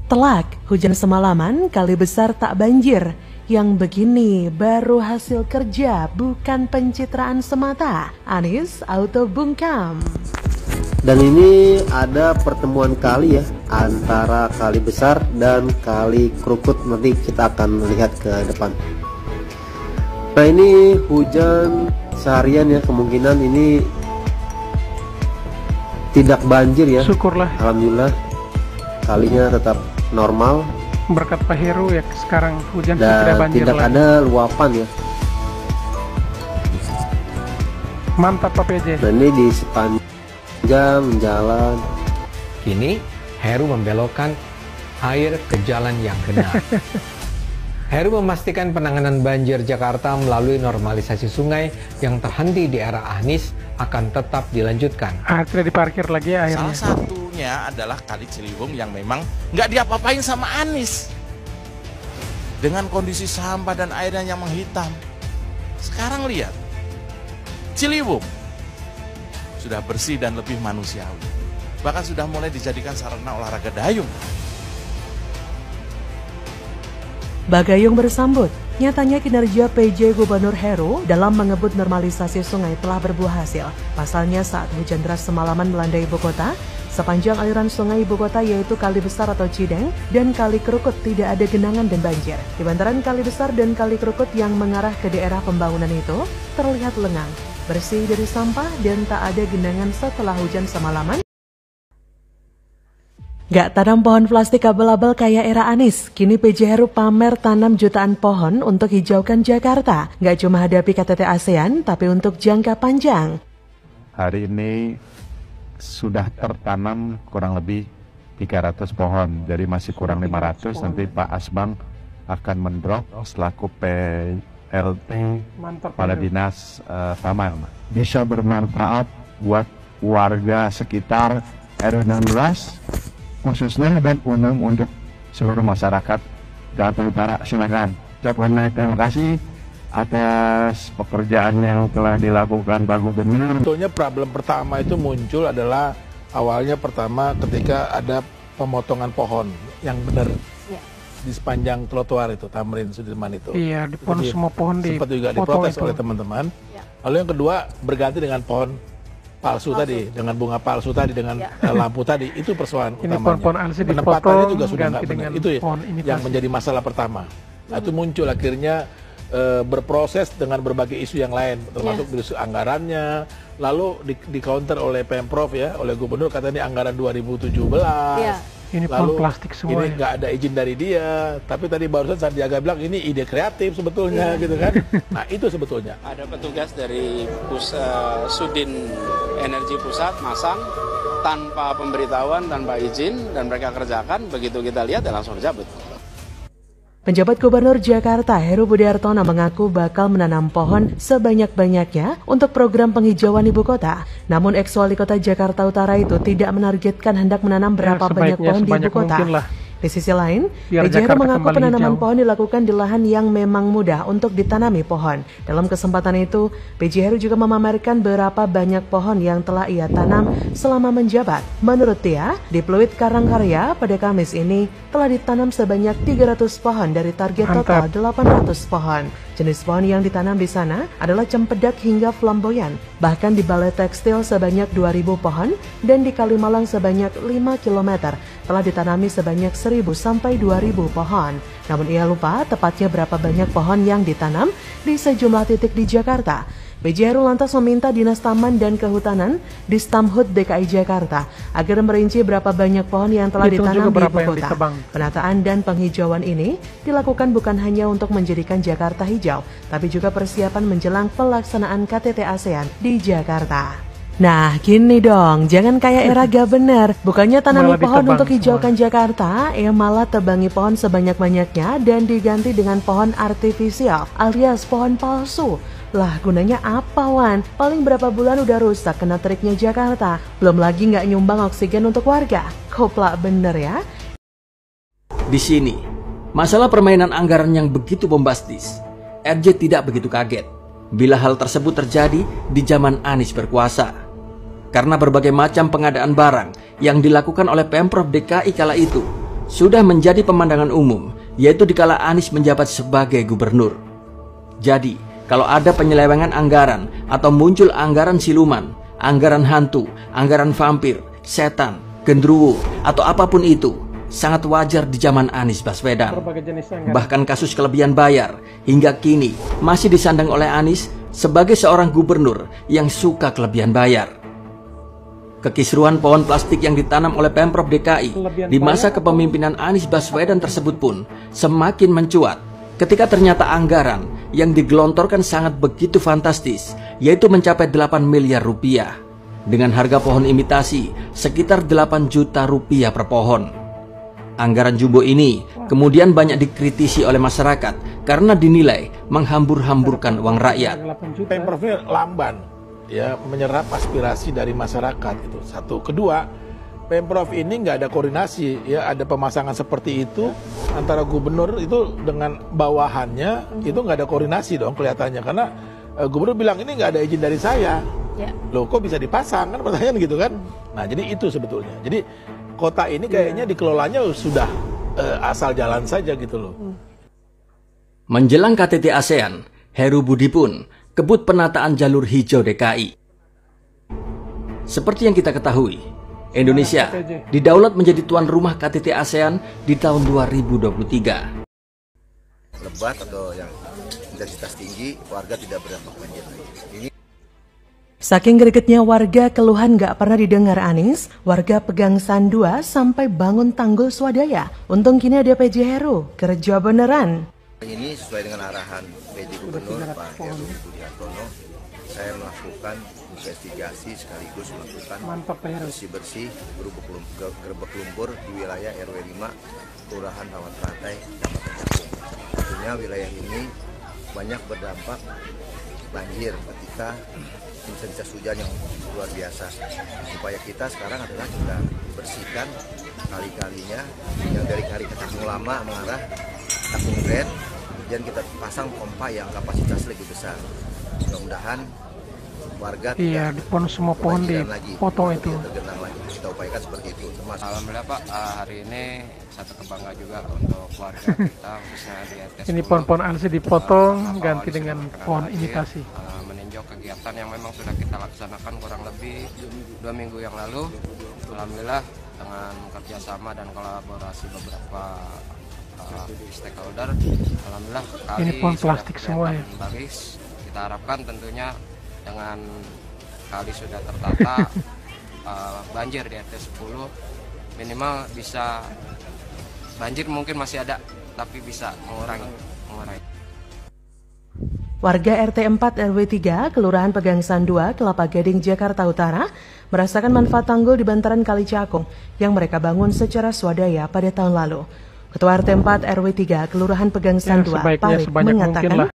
Telak, hujan semalaman, kali besar tak banjir. Yang begini baru hasil kerja, bukan pencitraan semata. Anies auto bungkam. Dan ini ada pertemuan kali ya antara Kali Besar dan Kali Krukut. Nanti kita akan lihat ke depan. Nah, ini hujan seharian ya, kemungkinan ini tidak banjir ya. Syukurlah. Alhamdulillah, kalinya tetap normal. Berkat Pak Heru ya, sekarang hujan dan tidak banjir tidak lagi. ada luapan ya. Mantap Pak PJ. Nah, ini di sepanjang jalan. Kini Heru membelokkan air ke jalan yang benar. Heru memastikan penanganan banjir Jakarta melalui normalisasi sungai yang terhenti di era Anies akan tetap dilanjutkan. Akhirnya diparkir lagi ya akhirnya. Salah satunya adalah Kali Ciliwung yang memang nggak diapa-apain sama Anies. Dengan kondisi sampah dan airnya yang menghitam. Sekarang lihat, Ciliwung sudah bersih dan lebih manusiawi. Bahkan sudah mulai dijadikan sarana olahraga dayung. Bagayung bersambut, nyatanya kinerja PJ Gubernur Heru dalam mengebut normalisasi sungai telah berbuah hasil. Pasalnya saat hujan deras semalaman melanda ibu kota, sepanjang aliran sungai ibu kota yaitu Kali Besar atau Cideng dan Kali Krukut tidak ada genangan dan banjir. Di bantaran Kali Besar dan Kali Krukut yang mengarah ke daerah pembangunan itu terlihat lengang, bersih dari sampah dan tak ada genangan setelah hujan semalaman. Gak tanam pohon plastik abal-abal kayak era Anies, kini PJ Heru pamer tanam jutaan pohon untuk hijaukan Jakarta. Gak cuma hadapi KTT ASEAN, tapi untuk jangka panjang. Hari ini sudah tertanam kurang lebih 300 pohon, jadi masih kurang 500. Nanti Pak Asbang akan mendrop selaku PLT pada Dinas Taman. Bisa bermanfaat buat warga sekitar RW 16. Khususnya dan umum untuk seluruh masyarakat Jakarta Utara. Silakan. Terima kasih atas pekerjaan yang telah dilakukan Pak Gubernur. Sebetulnya problem pertama itu muncul adalah awalnya pertama ketika ada pemotongan pohon yang benar di sepanjang trotoar itu, Tamrin Sudirman itu. Iya, di pohon semua pohon di sempat juga diprotes oleh teman-teman. Lalu yang kedua berganti dengan pohon palsu tadi, dengan bunga palsu tadi, dengan lampu tadi, itu persoalan ini utamanya. pohon-pohon Penempatannya juga sudah nggak benar. Itu ya yang imitasi. menjadi masalah pertama. Nah, itu muncul akhirnya berproses dengan berbagai isu yang lain, termasuk isu anggarannya, lalu di counter oleh Pemprov ya, oleh Gubernur katanya anggaran 2017. Ini lalu pohon plastik semua. ini nggak ada izin dari dia, tapi tadi barusan Sandiaga bilang ini ide kreatif sebetulnya gitu kan. Nah, itu sebetulnya. Ada petugas dari Sudin Energi Pusat masang tanpa pemberitahuan, tanpa izin, dan mereka kerjakan. Begitu kita lihat ya langsung dicabut. Penjabat Gubernur Jakarta Heru Budi Hartono mengaku bakal menanam pohon sebanyak-banyaknya untuk program penghijauan ibu kota. Namun ex-wali kota Jakarta Utara itu tidak menargetkan hendak menanam berapa banyak pohon di ibu kota. Di sisi lain, PJ Heru mengaku penanaman pohon dilakukan di lahan yang memang mudah untuk ditanami pohon. Dalam kesempatan itu, PJ Heru juga memamerkan berapa banyak pohon yang telah ia tanam selama menjabat. Menurut dia, di Pluit Karangkarya pada Kamis ini telah ditanam sebanyak 300 pohon dari target total 800 pohon. Jenis pohon yang ditanam di sana adalah cempedak hingga flamboyan. Bahkan di Balai Tekstil sebanyak 2.000 pohon dan di Kalimalang sebanyak 5 km telah ditanami sebanyak 1.000 sampai 2.000 pohon. Namun ia lupa tepatnya berapa banyak pohon yang ditanam di sejumlah titik di Jakarta. PJ Heru lantas meminta Dinas Taman dan Kehutanan di Stamhut DKI Jakarta agar merinci berapa banyak pohon yang telah ditanam di ibu kota. Penataan dan penghijauan ini dilakukan bukan hanya untuk menjadikan Jakarta hijau, tapi juga persiapan menjelang pelaksanaan KTT ASEAN di Jakarta. Nah, gini dong, jangan kayak era gak bener. Bukannya tanami pohon untuk hijaukan Jakarta, malah tebangi pohon sebanyak-banyaknya dan diganti dengan pohon artifisial alias pohon palsu. Lah, gunanya apa, Wan? Paling berapa bulan udah rusak kena triknya Jakarta. Belum lagi nggak nyumbang oksigen untuk warga. Koplak bener ya. Di sini, masalah permainan anggaran yang begitu bombastis, RJ tidak begitu kaget bila hal tersebut terjadi di zaman Anies berkuasa. Karena berbagai macam pengadaan barang yang dilakukan oleh Pemprov DKI kala itu sudah menjadi pemandangan umum, yaitu dikala Anies menjabat sebagai gubernur. Jadi, kalau ada penyelewengan anggaran atau muncul anggaran siluman, anggaran hantu, anggaran vampir, setan, gendruwo, atau apapun itu, sangat wajar di zaman Anies Baswedan. Bahkan kasus kelebihan bayar hingga kini masih disandang oleh Anies sebagai seorang gubernur yang suka kelebihan bayar. Kekisruhan pohon plastik yang ditanam oleh Pemprov DKI di masa kepemimpinan Anies Baswedan tersebut pun semakin mencuat ketika ternyata anggaran yang digelontorkan sangat begitu fantastis, yaitu mencapai 8 miliar rupiah dengan harga pohon imitasi sekitar 8 juta rupiah per pohon. Anggaran jumbo ini kemudian banyak dikritisi oleh masyarakat karena dinilai menghambur-hamburkan uang rakyat. Pemprovnya lamban, ya, menyerap aspirasi dari masyarakat itu satu. Kedua, Pemprov ini nggak ada koordinasi, ya, ada pemasangan seperti itu antara gubernur itu dengan bawahannya, itu nggak ada koordinasi dong kelihatannya, karena gubernur bilang ini nggak ada izin dari saya, loh kok bisa dipasang, kan pertanyaan gitu kan. Nah jadi itu sebetulnya, jadi kota ini kayaknya dikelolanya sudah asal jalan saja gitu loh. Menjelang KTT ASEAN, Heru Budi pun kebut penataan jalur hijau DKI. Seperti yang kita ketahui, Indonesia didaulat menjadi tuan rumah KTT ASEAN di tahun 2023. Lebat atau yang intensitas tinggi, warga tidak berdampak banjir. Saking gregetnya warga, keluhan gak pernah didengar Anies, warga pegang sandua sampai bangun tanggul swadaya. Untung kini ada PJ Heru, kerja beneran. Ini sesuai dengan arahan PJ Gubernur Pak Heru Budi Hartono, saya melakukan investigasi sekaligus melakukan bersih-bersih gerbek lumpur di wilayah RW 5, Kelurahan Rawat Rantai, Kecamatan Cakung. Tentunya wilayah ini banyak berdampak banjir ketika intensitas hujan yang luar biasa. Upaya kita sekarang adalah kita bersihkan kali-kalinya yang dari kali ke Cakung Lama mengarah Cakung Grand, dan kita pasang pompa yang kapasitas lebih besar. Mudah-mudahan warga di semua pohon dipotong itu. Tergenang lagi. Kita upayakan seperti itu. Termasuk Alhamdulillah Pak, hari ini satu kebanggaan juga untuk warga kita, khususnya di RT 10. Ini pohon-pohon alsi dipotong, ganti dengan pohon imitasi. Meninjau kegiatan yang memang sudah kita laksanakan kurang lebih 2 minggu yang lalu. Alhamdulillah dengan kerjasama dan kolaborasi beberapa stakeholder, alhamdulillah kali ini pohon plastik semua ya. Bagus. Kita harapkan tentunya dengan kali sudah tertata, banjir di RT 10 minimal bisa, banjir mungkin masih ada tapi bisa mengurangi. Warga RT 4 RW 3 Kelurahan Pegangsan 2 Kelapa Gading Jakarta Utara merasakan manfaat tanggul di bantaran Kali Cakung yang mereka bangun secara swadaya pada tahun lalu. Ketua RT 4 RW 3 Kelurahan Pegangsan 2 Parik mengatakan